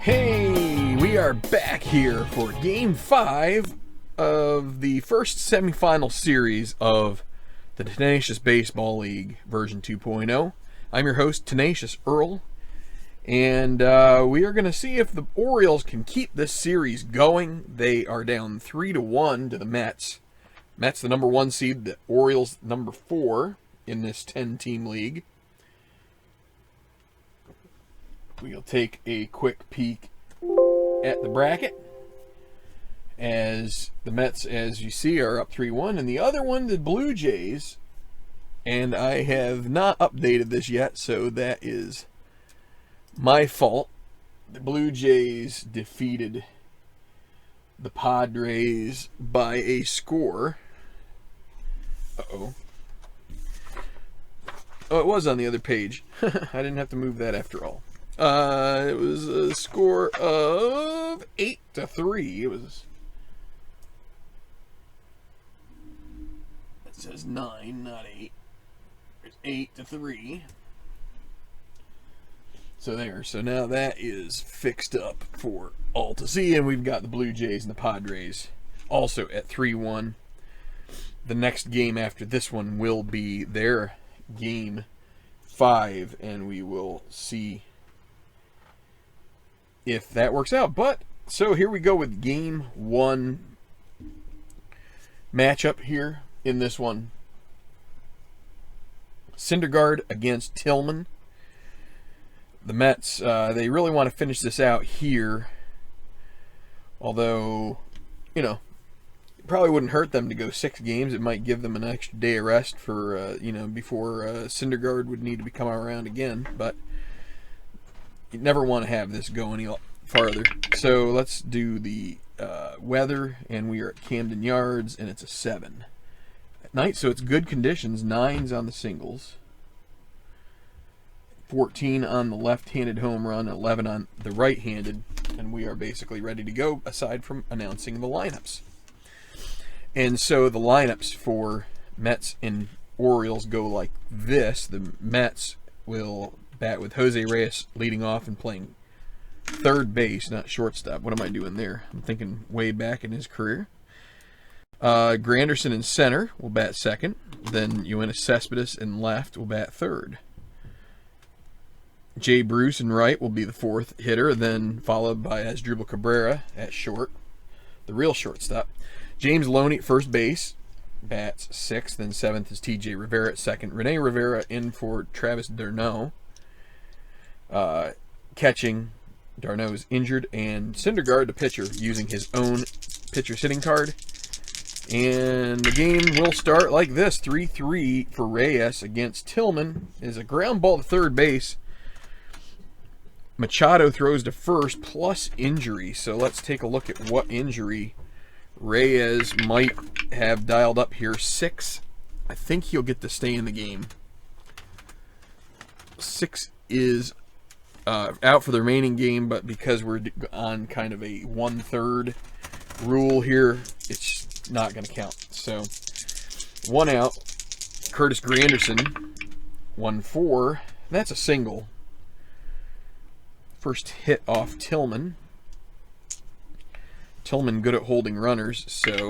Hey, we are back here for Game 5 of the first semifinal series of the Tenacious Baseball League version 2.0. I'm your host, Tenacious Earl, and we are going to see if the Orioles can keep this series going. They are down 3-1 to the Mets. Mets the number 1 seed, the Orioles number 4 in this 10-team league. We'll take a quick peek at the bracket as the Mets, as you see, are up 3-1. And the other one, the Blue Jays, and I have not updated this yet, so that is my fault. The Blue Jays defeated the Padres by a score. Uh-oh. Oh, it was on the other page. I didn't have to move that after all. It was a score of 8-3. It says 9, not 8. It's 8-3. So there. So now that is fixed up for all to see, and we've got the Blue Jays and the Padres also at 3-1. The next game after this one will be their Game 5, and we will see if that works out. But so here we go with Game 1 matchup here in this one. Syndergaard against Tillman. The Mets, they really want to finish this out here. Although, you know, it probably wouldn't hurt them to go 6 games. It might give them an extra day of rest for, before Syndergaard would need to come around again. But you never want to have this go any farther. So let's do the weather, and we are at Camden Yards, and it's a 7 at night, so it's good conditions. 9s on the singles, 14 on the left-handed home run, 11 on the right-handed, and we are basically ready to go aside from announcing the lineups. And so the lineups for Mets and Orioles go like this. The Mets will bat with Jose Reyes leading off and playing third base, not shortstop. What am I doing there? I'm thinking way back in his career. Granderson in center will bat second. Then Yoenis Cespedes in left will bat third. Jay Bruce in right will be the fourth hitter, then followed by Asdrubal Cabrera at short, the real shortstop. James Loney at first base bats sixth, then seventh is TJ Rivera at second. Rene Rivera in for Travis d'Arnaud. Catching, d'Arnaud is injured, and Syndergaard, the pitcher, using his own pitcher sitting card. And the game will start like this. 3-3 for Reyes against Tillman. Is a ground ball to third base. Machado throws to first plus injury. So let's take a look at what injury Reyes might have dialed up here. 6. I think he'll get to stay in the game. 6 is out for the remaining game, but because we're on kind of a 1/3 rule here, it's not going to count. So 1 out. Curtis Granderson, 1-4. That's a single. First hit off Tillman. Tillman good at holding runners, so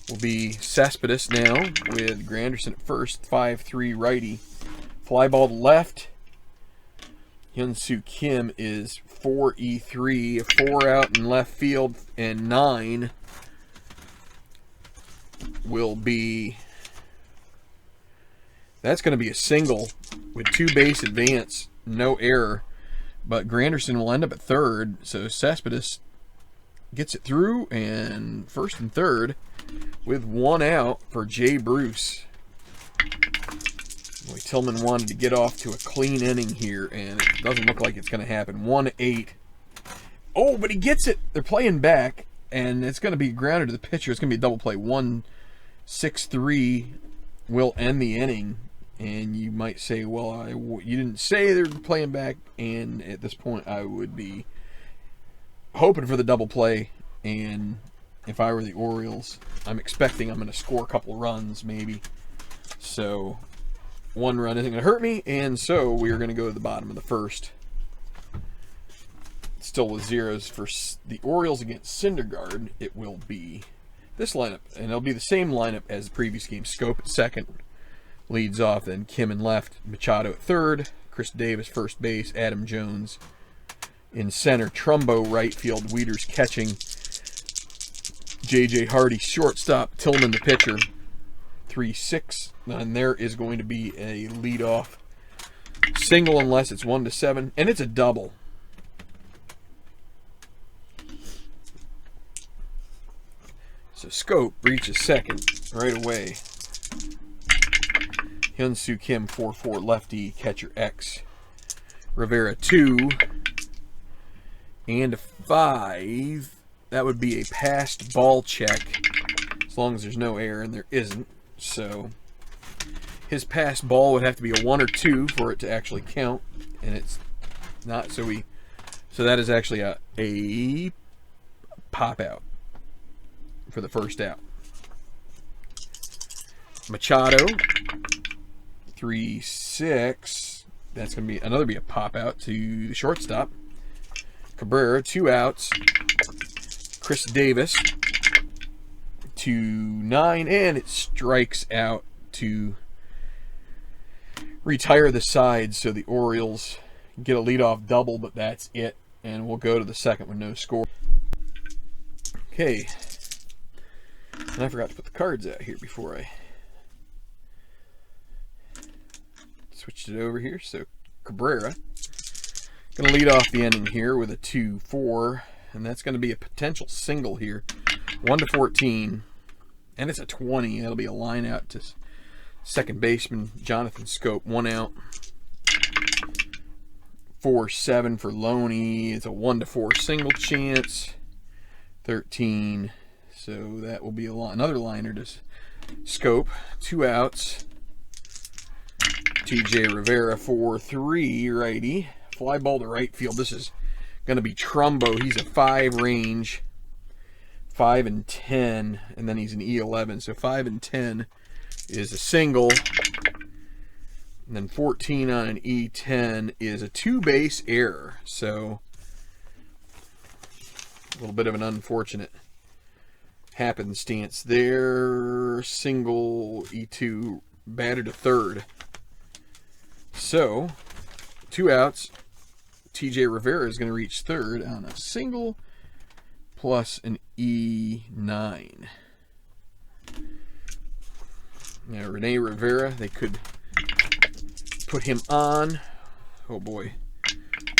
will be Cespedes now with Granderson at first. 5-3 righty. Fly ball to left. Hyun-Soo Kim is 4-3, a 4 out in left field, and 9 will be, that's going to be a single with 2 base advance, no error, but Granderson will end up at third, so Cespedes gets it through, and first and third with 1 out for Jay Bruce. Boy, Tillman wanted to get off to a clean inning here, and it doesn't look like it's going to happen. 1-8. Oh, but he gets it. They're playing back, and it's going to be grounded to the pitcher. It's going to be a double play. 1-6-3 will end the inning. And you might say, well, you didn't say they're playing back, and at this point I would be hoping for the double play. And if I were the Orioles, I'm expecting I'm going to score a couple runs maybe. So 1 run isn't going to hurt me, and so we are going to go to the bottom of the first. still with zeros. For the Orioles against Syndergaard, it will be this lineup, and it'll be the same lineup as the previous game. Scope at second, leads off, then Kim in left, Machado at third, Chris Davis first base, Adam Jones in center, Trumbo right field, Wieters catching, J.J. Hardy shortstop, Tillman the pitcher. 3-6, and there is going to be a leadoff single unless it's 1-7, and it's a double. So Scope reaches second right away. Hyun-Soo Kim 4-4 lefty, catcher X. Rivera 2 and a 5. That would be a passed ball check as long as there's no error, and there isn't. So his pass ball would have to be a 1 or 2 for it to actually count, and it's not. So that is actually a pop out for the first out. Machado 3-6. That's going to be a pop out to the shortstop. Cabrera 2 outs. Chris Davis 2-9, and it strikes out to retire the side, so the Orioles get a leadoff double, but that's it, and we'll go to the second with no score. Okay, and I forgot to put the cards out here before I switched it over here. So Cabrera going to lead off the inning here with a 2-4, and that's going to be a potential single here. 1-14. And it's a 20. That'll be a line out to second baseman Jonathan Scope. 1 out. 4-7 for Loney. It's a 1-4 single chance. 13. So that will be another liner to Scope. 2 outs. TJ Rivera 4-3 righty. Fly ball to right field. This is going to be Trumbo. He's a 5 range. 5 and 10, and then he's an E11. So 5 and 10 is a single, and then 14 on an E10 is a 2-base error. So a little bit of an unfortunate happenstance there. Single E2, batter to third. So 2 outs. TJ Rivera is going to reach third on a single plus an E9. Now Rene Rivera, they could put him on. Oh boy.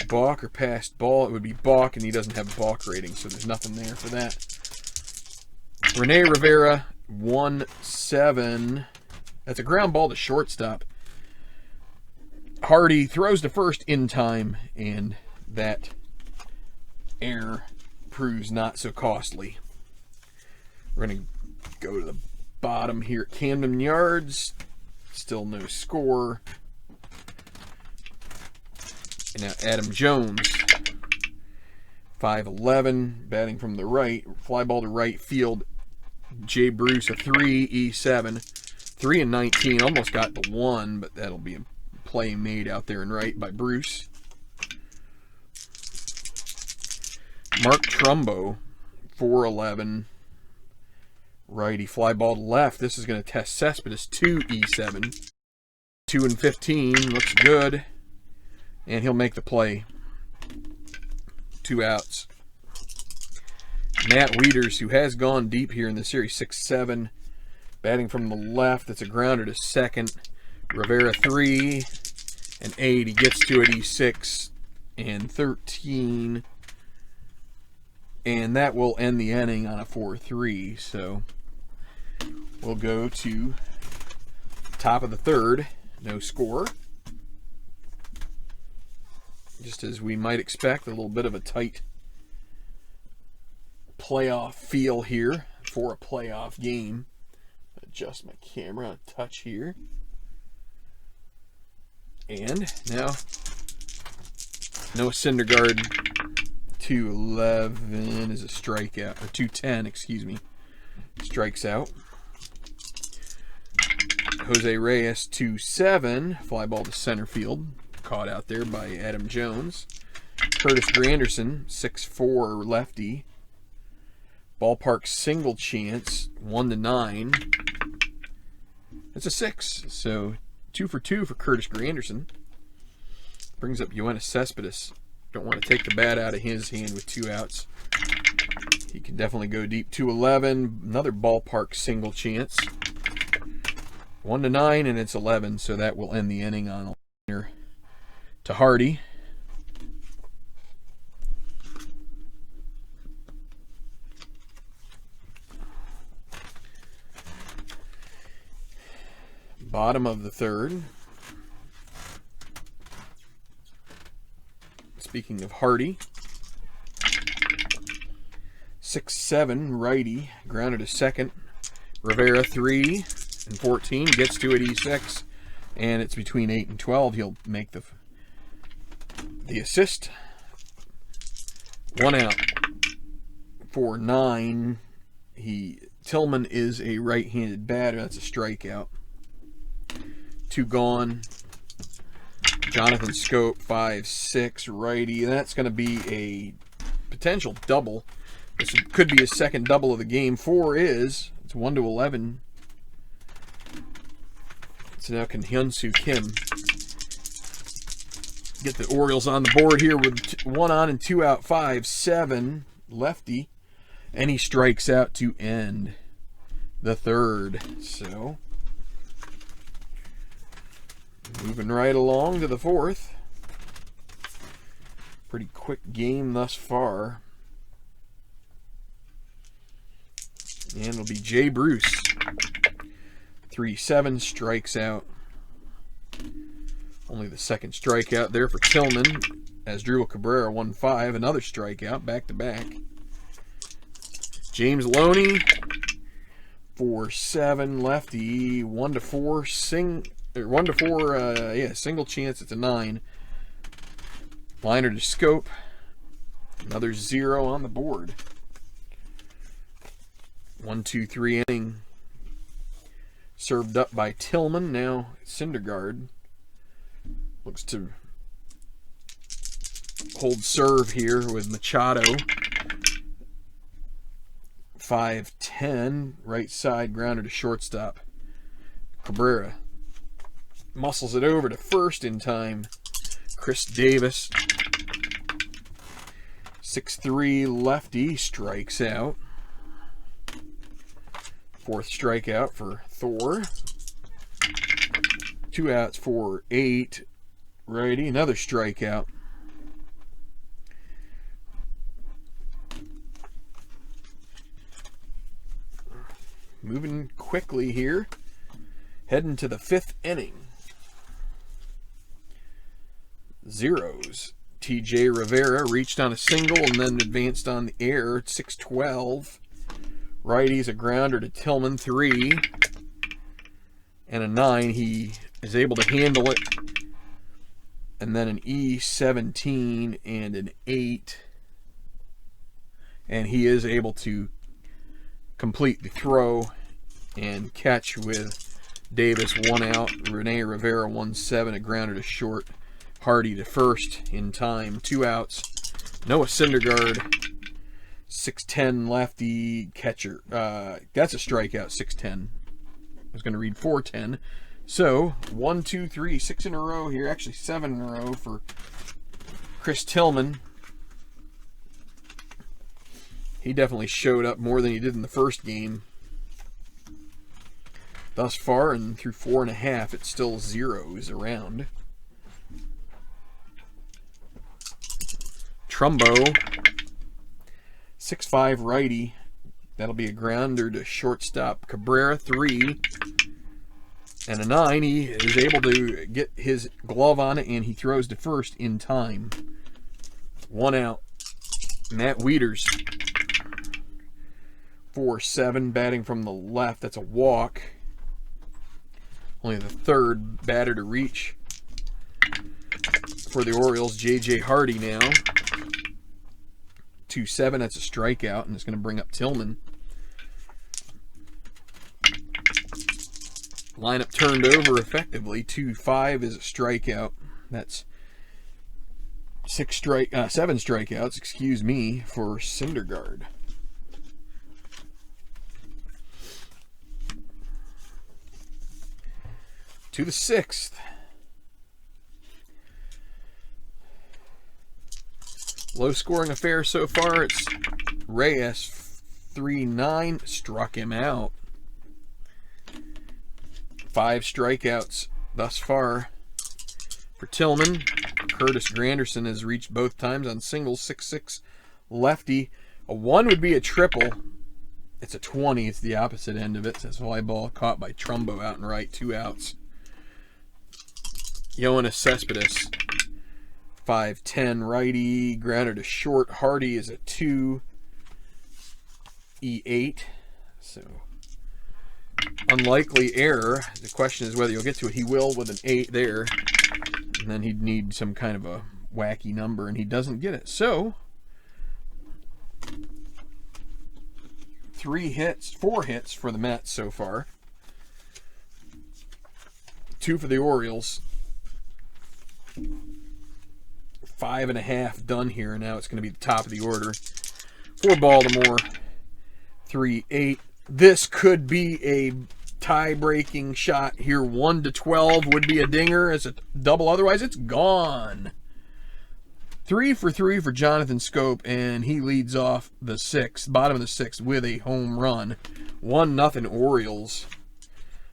Balk or passed ball. It would be balk, and he doesn't have balk rating, so there's nothing there for that. Rene Rivera, 1-7. That's a ground ball to shortstop. Hardy throws to first in time, and that error proves not so costly. We're going to go to the bottom here at Camden Yards. Still no score. And now Adam Jones, 5'11", batting from the right. Fly ball to right field. Jay Bruce, a 3, E7. 3 and 19, almost got the 1, but that'll be a play made out there and right by Bruce. Mark Trumbo, 4'11", righty. Fly ball to left. This is going to test Cespedes, 2 E7. 2 and 15, looks good. And he'll make the play. 2 outs. Matt Wieters, who has gone deep here in the series, 6'7", batting from the left. That's a grounder to second. Rivera 3 and 8. He gets to it, E6 and 13. And that will end the inning on a 4-3. So we'll go to top of the third. No score. Just as we might expect, a little bit of a tight playoff feel here for a playoff game. Adjust my camera a touch here. And now Noah Syndergaard, 211 is a strikeout, or 210, excuse me, strikes out. Jose Reyes, 2-7, fly ball to center field, caught out there by Adam Jones. Curtis Granderson, 6'4", lefty. Ballpark single chance, 1-9. It's a 6, so 2 for 2 for Curtis Granderson. Brings up Yoenis Cespedes. Don't want to take the bat out of his hand with 2 outs. He can definitely go deep. 2-11, another ballpark single chance. 1-9, and it's 11, so that will end the inning on a liner to Hardy. Bottom of the third. Speaking of Hardy, 6-7, righty, grounded to second. Rivera 3-14, gets to it E6, and it's between 8 and 12. He'll make the assist. 1 out for 9. Tillman is a right-handed batter. That's a strikeout. 2 gone. Jonathan Scope, 5-6, righty. That's going to be a potential double. This could be his second double of the game. 4 is. It's 1-11. So now can Hyun-Soo Kim get the Orioles on the board here with 1 on and 2 out. 5-7, lefty. And he strikes out to end the third. So moving right along to the fourth. Pretty quick game thus far. And it'll be Jay Bruce. 3-7, strikes out. Only the second strikeout there for Tillman. As Drew Cabrera, 1-5, another strikeout, back-to-back. James Loney, 4-7, lefty, 1-4, single chance. It's a 9. Liner to Scope. Another 0 on the board. 1-2-3 inning. Served up by Tillman. Now Syndergaard looks to hold serve here with Machado. 5-10, right side, grounder to shortstop. Cabrera muscles it over to first in time. Chris Davis, 6'3", lefty, strikes out. 4th strikeout for Thor. 2 outs for 8, righty, another strikeout. Moving quickly here, heading to the 5th inning. Zeros. TJ Rivera reached on a single and then advanced on the air at 6-12. Righty's a grounder to Tillman, 3. And a 9. He is able to handle it. And then an E17 and an 8. And he is able to complete the throw and catch with Davis, 1 out. Rene Rivera, 1-7, a grounder to short. Hardy to first in time, 2 outs. Noah Syndergaard, 6'10", lefty catcher. That's a strikeout, 6'10". I was going to read 4'10". So 1, 2, 3, 6 in a row here. Actually 7 in a row for Chris Tillman. He definitely showed up more than he did in the first game. Thus far, and through 4.5, it's still zeros around. Trumbo, 6'5", righty. That'll be a grounder to shortstop. Cabrera, 3. And a 9. He is able to get his glove on it, and he throws to first in time. 1 out. Matt Wieters, 4-7, batting from the left. That's a walk. Only the 3rd batter to reach for the Orioles. J.J. Hardy now. 2-7, that's a strikeout, and it's going to bring up Tillman. Lineup turned over effectively. 2-5 is a strikeout. That's 7 strikeouts, excuse me, for Syndergaard. To the 6th. Low scoring affair so far. It's Reyes 3-9. Struck him out. 5 strikeouts thus far for Tillman. Curtis Granderson has reached both times on singles. 6-6 lefty. A 1 would be a triple. It's a 20. It's the opposite end of it. It's a fly ball caught by Trumbo out and right. 2 outs. Yoenis Cespedes, 5'10", righty, grounded to short. Hardy is a 2, E8. So, unlikely error. The question is whether you'll get to it. He will with an 8 there. And then he'd need some kind of a wacky number, and he doesn't get it. So, 4 hits for the Mets so far. 2 for the Orioles. 5.5 done here. Now it's going to be the top of the order. For Baltimore, 3-8. This could be a tie-breaking shot here. 1-12 would be a dinger as a double. Otherwise, it's gone. 3 for 3 for Jonathan Scope, and he leads off the 6th, bottom of the 6th, with a home run. 1-0 Orioles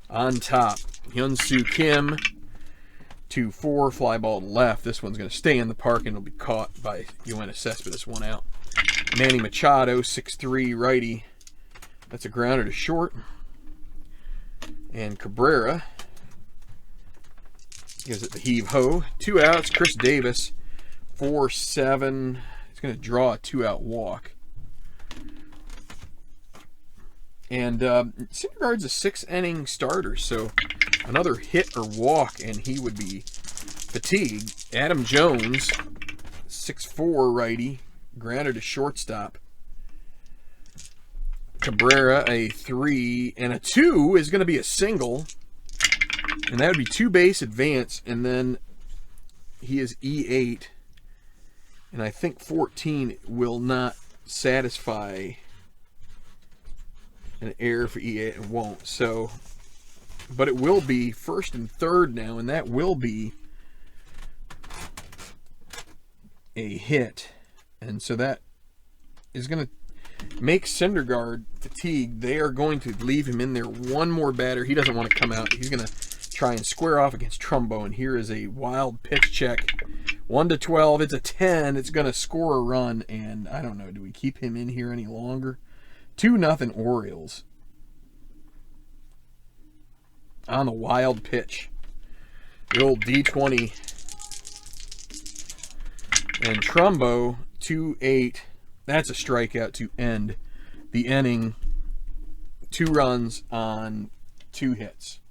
on top. Hyun-Soo Kim, 2-4, fly ball left. This one's going to stay in the park and it'll be caught by Yoenis Cespedes, 1 out. Manny Machado, 6'3", righty. That's a grounder to short. And Cabrera gives it the heave-ho. 2 outs. Chris Davis, 4-7. He's going to draw a 2-out walk. And Syndergaard's a 6-inning starter, so another hit or walk, and he would be fatigued. Adam Jones, 6'4", righty, grounded to shortstop. Cabrera, a 3, and a 2 is going to be a single, and that would be 2-base advance, and then he is E8, and I think 14 will not satisfy an error for E8. It won't. So, but it will be 1st and 3rd now, and that will be a hit. And so that is going to make Syndergaard fatigued. They are going to leave him in there. One more batter. He doesn't want to come out. He's going to try and square off against Trumbo. And here is a wild pitch check. 1-12. It's a 10. It's going to score a run. And I don't know. Do we keep him in here any longer? 2-0 Orioles on the wild pitch. The old D20. And Trumbo, 2-8. That's a strikeout to end the inning. 2 runs on 2 hits.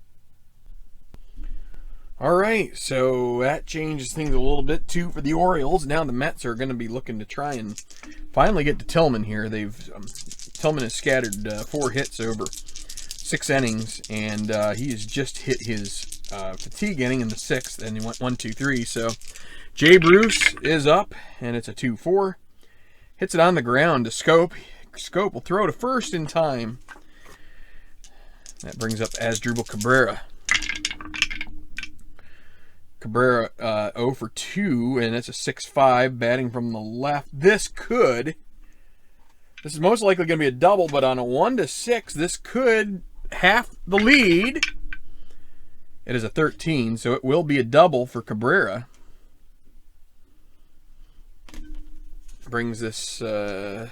All right, so that changes things a little bit too for the Orioles. Now the Mets are going to be looking to try and finally get to Tillman here. Tillman has scattered 4 hits over 6 innings, and he has just hit his fatigue inning in the 6th, and he went 1-2-3. So Jay Bruce is up, and it's a 2-4. Hits it on the ground to Scope. Scope will throw to first in time. That brings up Asdrubal Cabrera. Cabrera 0 for 2, and that's a 6-5, batting from the left. This is most likely going to be a double, but on a 1-6, this could half the lead. It is a 13, so it will be a double for Cabrera. Brings this the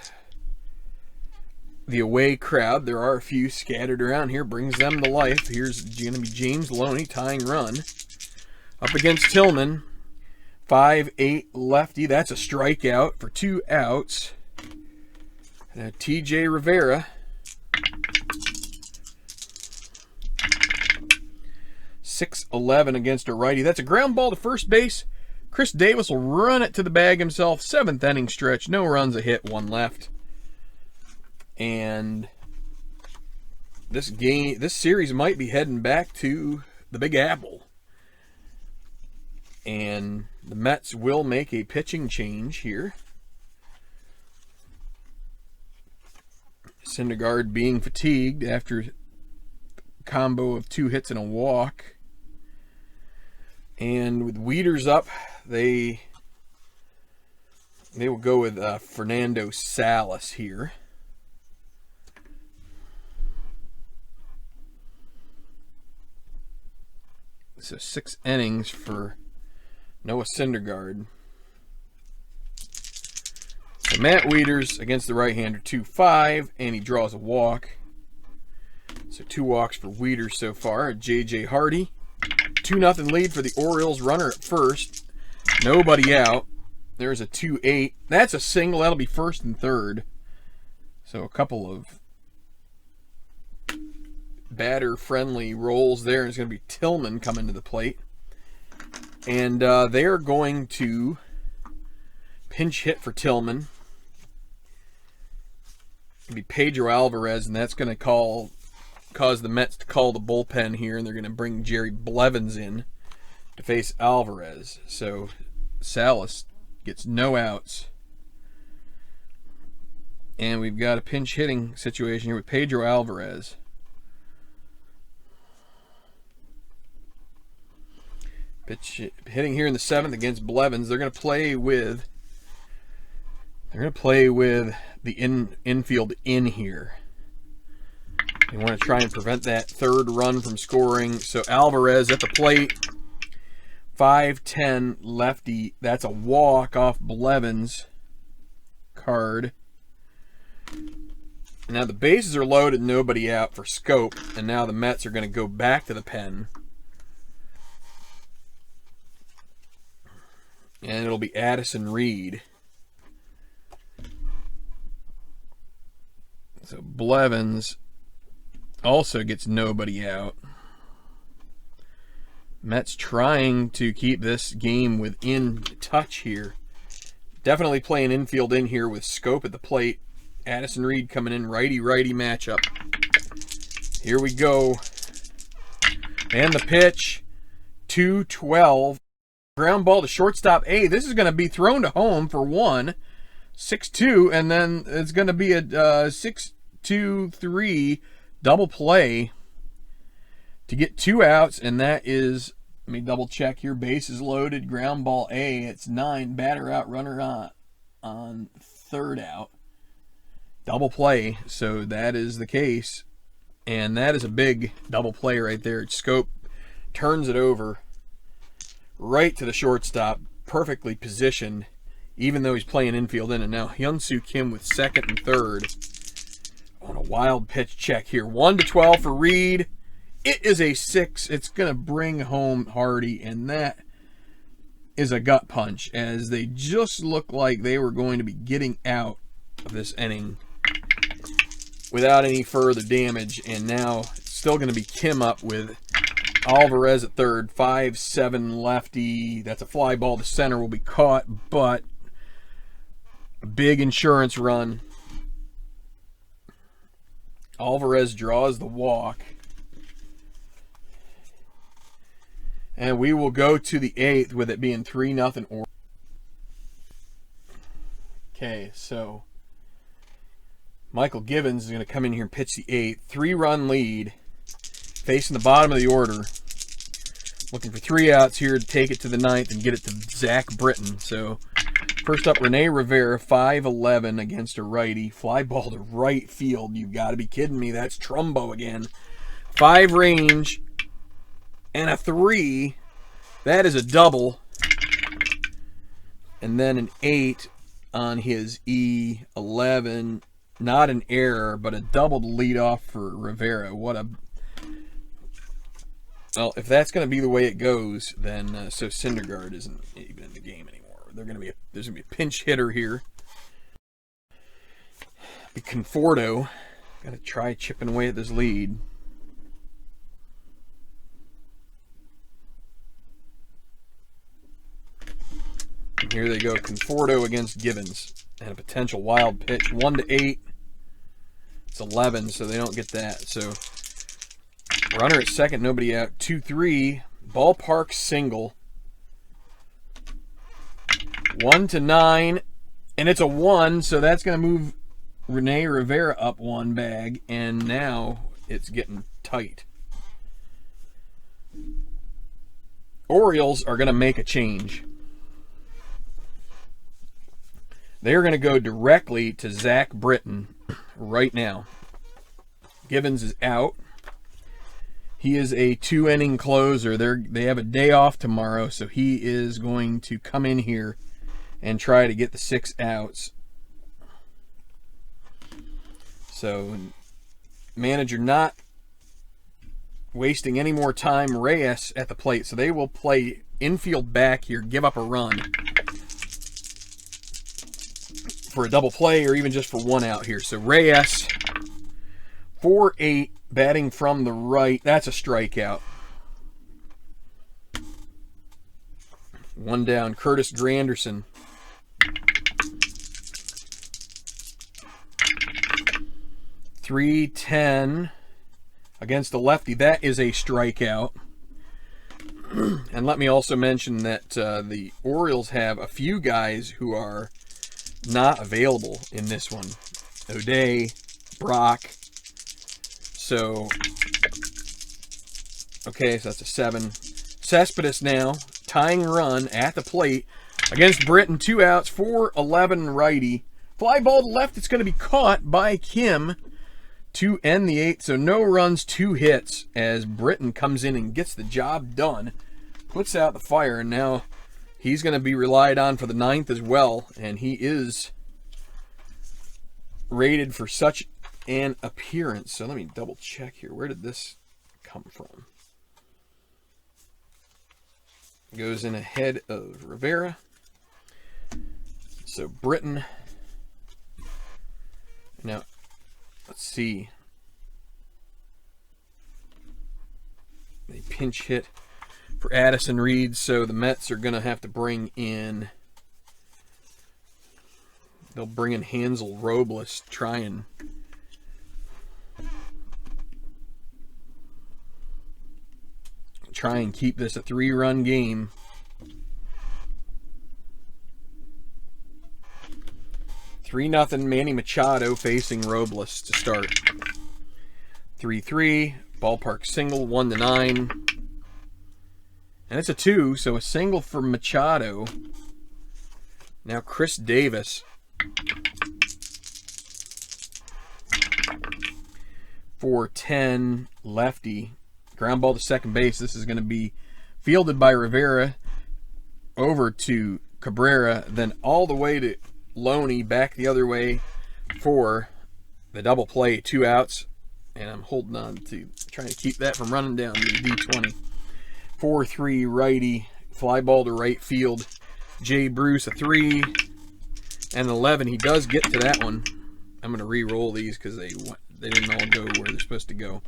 away crowd. There are a few scattered around here. Brings them to life. Here's going to be James Loney tying run. Up against Tillman, 5'8", lefty. That's a strikeout for 2 outs. TJ Rivera, 6'11" against a righty. That's a ground ball to first base. Chris Davis will run it to the bag himself. 7th inning stretch. No runs, a hit, 1 left. And this series might be heading back to the Big Apple. And the Mets will make a pitching change here. Syndergaard being fatigued after a combo of 2 hits and a walk. And with Wieters up, they will go with Fernando Salas here. So 6 innings for Noah Syndergaard. So Matt Wieters against the right-hander, 2-5, and he draws a walk. So 2 walks for Wieters so far. J.J. Hardy, 2-0 lead for the Orioles. Runner at first, nobody out. There's a 2-8. That's a single. That'll be first and third. So a couple of batter-friendly rolls there. And it's going to be Tillman coming to the plate. And they're going to pinch hit for Tillman. It'll be Pedro Alvarez, and that's going to cause the Mets to call the bullpen here, and they're going to bring Jerry Blevins in to face Alvarez. So Salas gets no outs. And we've got a pinch hitting situation here with Pedro Alvarez. Pitch hitting here in the 7th against Blevins. They're going to play with the infield in here. They want to try and prevent that 3rd run from scoring. So Alvarez at the plate, 5-10 lefty. That's a walk off Blevins' card. Now the bases are loaded, nobody out for Scope, and now the Mets are going to go back to the pen. And it'll be Addison Reed. So Blevins also gets nobody out. Mets trying to keep this game within touch here. Definitely playing infield in here with Scope at the plate. Addison Reed coming in, righty-righty matchup. Here we go. And the pitch, 2-12. Ground ball to shortstop A. This is going to be thrown to home for 1. 6-2, and then it's going to be a 6-2-3 double play to get 2 outs, and that is, let me double check here, bases loaded, ground ball A. It's 9, batter out, runner on 3rd out. Double play, so that is the case, and that is a big double play right there. Scope turns it over right to the shortstop, perfectly positioned, even though he's playing infield in. And now Hyun-Soo Kim with 2nd and 3rd on a wild pitch check here. 1-12 for Reed. It is a 6. It's going to bring home Hardy, and that is a gut punch, as they just looked like they were going to be getting out of this inning without any further damage, and now it's still going to be Kim up with Alvarez at 3rd, 5-7 lefty. That's a fly ball to center, will be caught, but a big insurance run. Alvarez draws the walk. And we will go to the 8th with it being 3-0. Okay, so Michael Givens is going to come in here and pitch the 8th. 3-run lead. Facing the bottom of the order. Looking for 3 outs here to take it to the 9th and get it to Zach Britton. So first up, Rene Rivera, 5-11 against a righty. Fly ball to right field. You've got to be kidding me. That's Trumbo again. 5 range and a 3. That is a double. And then an 8 on his E11. Not an error, but a double to lead off for Rivera. Well, if that's going to be the way it goes, then so Syndergaard isn't even in the game anymore. There's going to be a pinch hitter here. Be Conforto. Got to try chipping away at this lead. And here they go, Conforto against Givens. And a potential wild pitch, 1-8. It's 11, so they don't get that. So runner at 2nd, nobody out. 2-3, ballpark single. 1-9, and it's a 1, so that's going to move Rene Rivera up 1 bag, and now it's getting tight. Orioles are going to make a change. They're going to go directly to Zach Britton right now. Givens is out. He is a 2-inning closer. They have a day off tomorrow, so he is going to come in here and try to get the 6 outs. So, manager not wasting any more time. Reyes at the plate, so they will play infield back here, give up a run for a double play or even just for 1 out here. So Reyes, 4-8, batting from the right. That's a strikeout. 1 down. Curtis Granderson. 3-10 against the lefty. That is a strikeout. And let me also mention that the Orioles have a few guys who are not available in this one. O'Day, Brock. So, okay, so that's a 7. Cespedes now, tying run at the plate against Britton. 2 outs, 4-11 righty. Fly ball to left, it's going to be caught by Kim to end the 8th. So no runs, 2 hits as Britton comes in and gets the job done. Puts out the fire, and now he's going to be relied on for the 9th as well. And he is rated for such an appearance. So let me double check here. Where did this come from? Goes in ahead of Rivera. So Britton. Now, let's see. They pinch hit for Addison Reed, so the Mets are going to have to bring in... They'll bring in Hansel Robles, try and keep this a 3-run game. Three 3-0 Manny Machado facing Robles to start. 3-3, ballpark single, 1-9. And it's a 2, so a single for Machado. Now Chris Davis. 4-10 lefty. Ground ball to second base. This is going to be fielded by Rivera over to Cabrera, then all the way to Loney, back the other way for the double play, 2 outs. And I'm holding on to trying to keep that from running down the D20. 4-3 righty, fly ball to right field. Jay Bruce, a 3 and an 11. He does get to that one. I'm going to re-roll these because they didn't all go where they're supposed to go.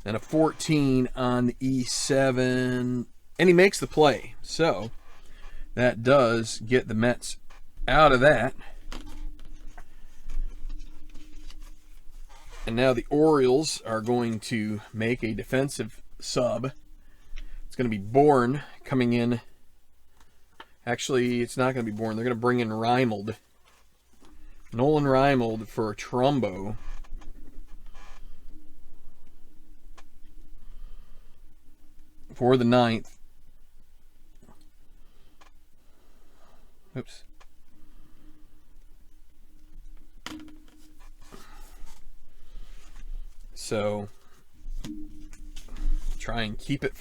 And a 14 on the E7, and he makes the play. So that does get the Mets out of that. And now the Orioles are going to make a defensive sub. It's going to be Bourne coming in. Actually, it's not going to be Bourne. They're going to bring in Reimold. Nolan Reimold for Trumbo. For the 9th. Oops. So try and keep that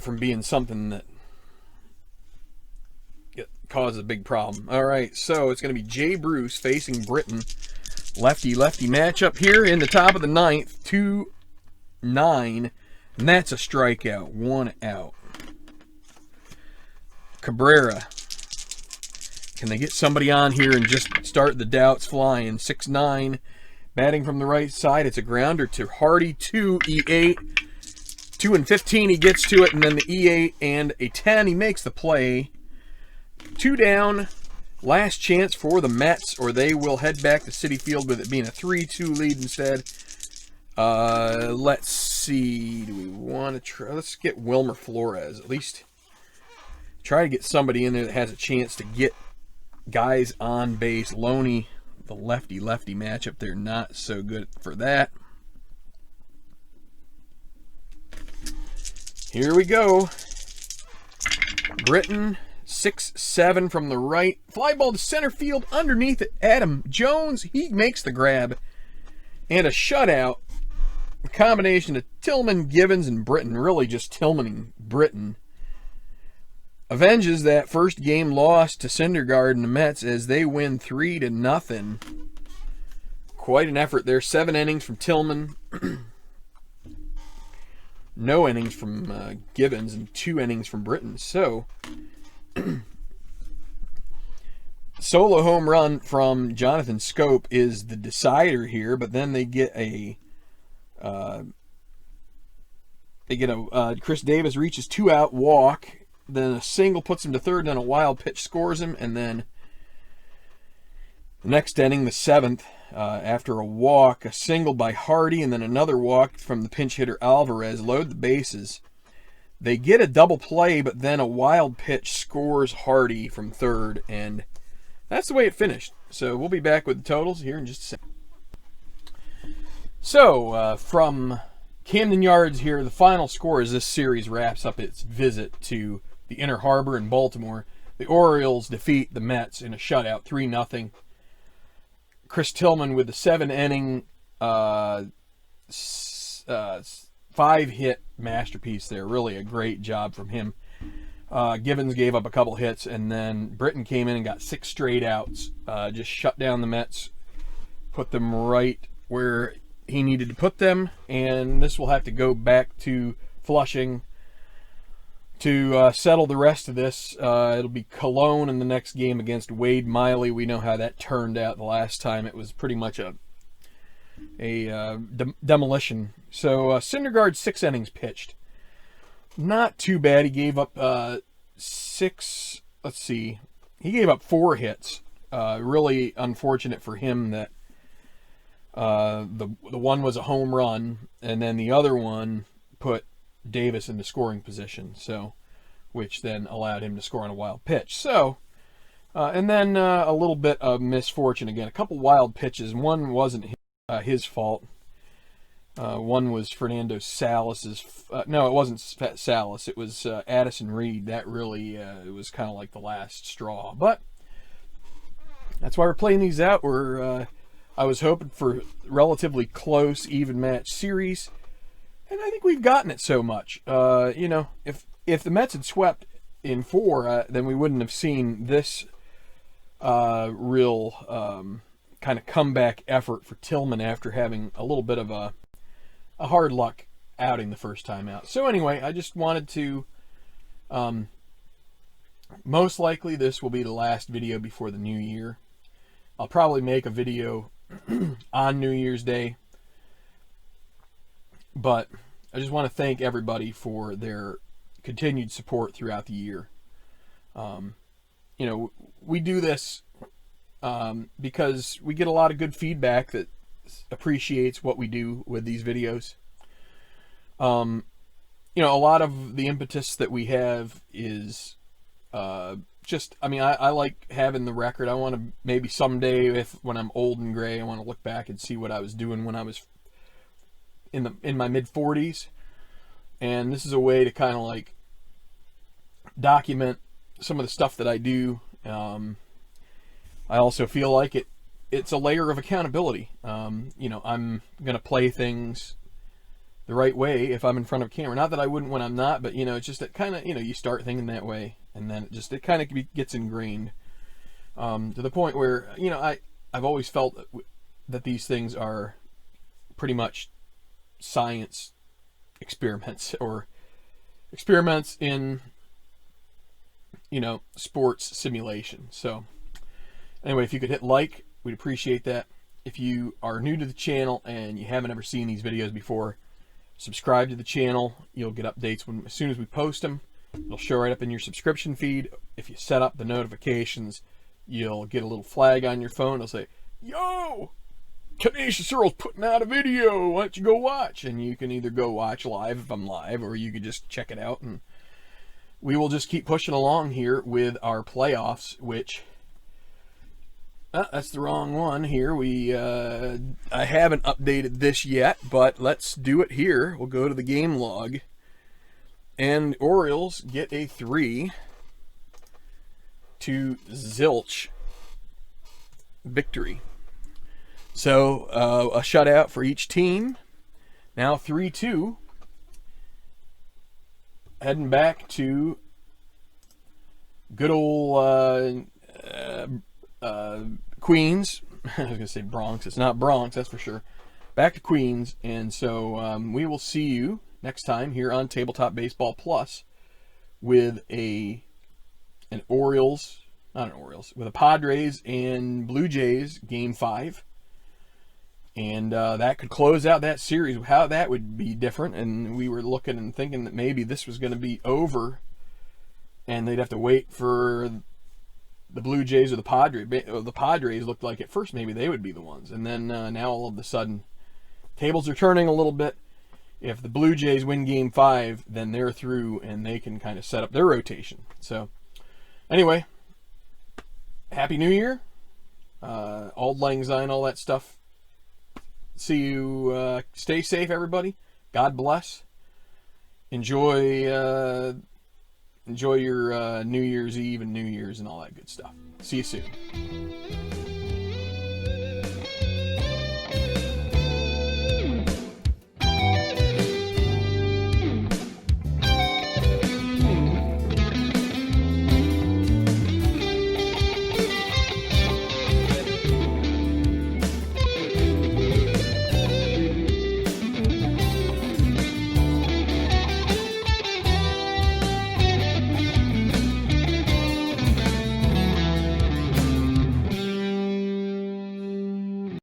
from being something that causes a big problem. All right, so it's going to be Jay Bruce facing Britton. Lefty-lefty matchup here in the top of the 9th. 2-9, and that's a strikeout. 1 out. Cabrera. Can they get somebody on here and just start the doubts flying? 6-9. Batting from the right side, it's a grounder to Hardy, 2 E8. 2-15, he gets to it, and then the E8 and a 10. He makes the play. 2 down. Last chance for the Mets, or they will head back to Citi Field with it being a 3-2 lead instead. Let's see. Do we want to try? Let's get Wilmer Flores. At least try to get somebody in there that has a chance to get guys on base. Loney, the lefty-lefty matchup, they're not so good for that. Here we go. Britton, 6-7 from the right. Fly ball to center field underneath it. Adam Jones, he makes the grab. And a shutout. A combination of Tillman, Givens, and Britton. Really just Tillman and Britton. Avenges that first game loss to Syndergaard and the Mets as they win 3-0. Quite an effort there. 7 innings from Tillman. No innings from Givens and 2 innings from Britton. So, solo home run from Jonathan Scope is the decider here, but then they get a Chris Davis reaches 2-out walk, then a single puts him to third, then a wild pitch scores him, and then the next inning, the 7th, after a walk, a single by Hardy, and then another walk from the pinch hitter Alvarez, load the bases. They get a double play, but then a wild pitch scores Hardy from third, and that's the way it finished. So we'll be back with the totals here in just a second. So, from Camden Yards here, the final score as this series wraps up its visit to the Inner Harbor in Baltimore. The Orioles defeat the Mets in a shutout, 3-0. Chris Tillman with a 7-inning, 5-hit masterpiece there. Really a great job from him. Givens gave up a couple hits, and then Britton came in and got 6 straight outs. Just shut down the Mets, put them right where he needed to put them, and this will have to go back to Flushing to settle the rest of this. It'll be Cologne in the next game against Wade Miley. We know how that turned out the last time. It was pretty much a demolition. So Syndergaard, 6 innings pitched. Not too bad. He gave up 6. Let's see. He gave up 4 hits. Really unfortunate for him that the one was a home run, and then the other one put Davis in the scoring position, so which then allowed him to score on a wild pitch. So, and then a little bit of misfortune again. A couple wild pitches. One wasn't his fault. One was Fernando Salas's. No, it wasn't Salas. It was Addison Reed. That really it was kind of like the last straw. But that's why we're playing these out. I was hoping for relatively close, even match series. And I think we've gotten it so much. You know, if the Mets had swept in 4, then we wouldn't have seen this real kind of comeback effort for Tillman after having a little bit of a hard luck outing the first time out. So anyway, I just wanted to, most likely this will be the last video before the new year. I'll probably make a video on New Year's Day. But I just want to thank everybody for their continued support throughout the year. You know, we do this because we get a lot of good feedback that appreciates what we do with these videos. You know, a lot of the impetus that we have is just, I mean, I like having the record. I want to maybe someday, when I'm old and gray, I want to look back and see what I was doing when I was in my mid-40s, and this is a way to kind of like document some of the stuff that I do. I also feel like it's a layer of accountability. You know, I'm gonna play things the right way if I'm in front of a camera. Not that I wouldn't when I'm not, but you know, it's just that kind of, you know, you start thinking that way, and then it kind of gets ingrained to the point where, you know, I've always felt that these things are pretty much science experiments, or experiments in, you know, sports simulation. So anyway, if you could hit like, we'd appreciate that. If you are new to the channel and you haven't ever seen these videos before, subscribe to the channel. You'll get updates as soon as we post them. It'll show right up in your subscription feed. If you set up the notifications, you'll get a little flag on your phone. It'll say, yo, Tenacious Earl's putting out a video, why don't you go watch? And you can either go watch live if I'm live, or you could just check it out and we will just keep pushing along here with our playoffs, which that's the wrong one here. I haven't updated this yet, but let's do it here. We'll go to the game log, and Orioles get a 3-0 zilch victory. So a shutout for each team. Now 3-2. Heading back to good old Queens. I was going to say Bronx. It's not Bronx, that's for sure. Back to Queens. And so we will see you next time here on Tabletop Baseball Plus with with a Padres and Blue Jays Game 5. And that could close out that series. How that would be different. And we were looking and thinking that maybe this was going to be over and they'd have to wait for the Blue Jays or the Padres. The Padres looked like at first maybe they would be the ones. And then now all of a sudden, tables are turning a little bit. If the Blue Jays win Game 5, then they're through and they can kind of set up their rotation. So anyway, Happy New Year. Auld Lang Syne, all that stuff. See you. Stay safe, everybody. God bless. Enjoy your New Year's Eve and New Year's and all that good stuff. See you soon.